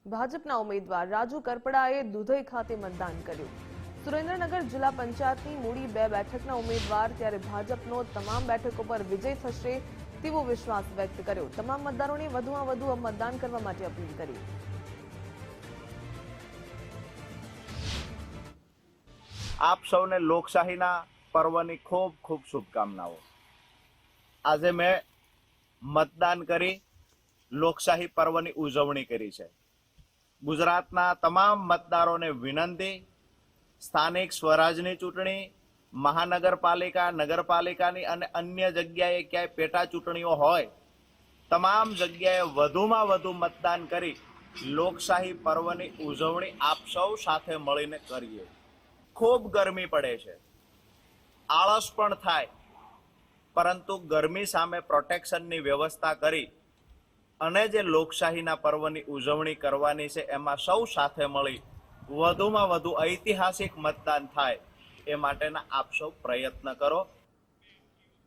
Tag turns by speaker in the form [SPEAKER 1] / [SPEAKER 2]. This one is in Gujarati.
[SPEAKER 1] ભાજપના ઉમેદવાર રાજુ કરપડાએ દુધઈ ખાતે મતદાન કર્યું। સુરેન્દ્રનગર જિલ્લા પંચાયતની મૂડી 2 બેઠકના ઉમેદવાર ત્યારે ભાજપનો તમામ બેઠકો પર વિજય થશે તેવો વિશ્વાસ વ્યક્ત કર્યો। તમામ મતદારોને વધુમાં વધુ મતદાન કરવા માટે અપીલ કરી।
[SPEAKER 2] આપ સૌને લોકશાહીના પર્વની ખૂબ ખૂબ શુભકામનાઓ। આજે મેં મતદાન કરી લોકશાહી પર્વની ઉજવણી કરી છે। ગુજરાતના તમામ મતદારોને વિનંતી, સ્થાનિક સ્વરાજની ચૂંટણી, મહાનગરપાલિકા, નગરપાલિકાની અને અન્ય જગ્યાએ ક્યાંય પેટા ચૂંટણીઓ હોય, તમામ જગ્યાએ વધુમાં વધુ મતદાન કરી લોકશાહી પર્વની ઉજવણી આપ સૌ સાથે મળીને કરીએ। ખૂબ ગરમી પડે છે, આળસ પણ થાય, પરંતુ ગરમી સામે પ્રોટેક્શનની વ્યવસ્થા કરી અને જે લોકશાહીના પર્વની ઉજવણી કરવાની છે એમાં સૌ સાથે મળી વધુમાં વધુ ઐતિહાસિક મતદાન થાય એ માટેના આપ સૌ પ્રયત્ન કરો।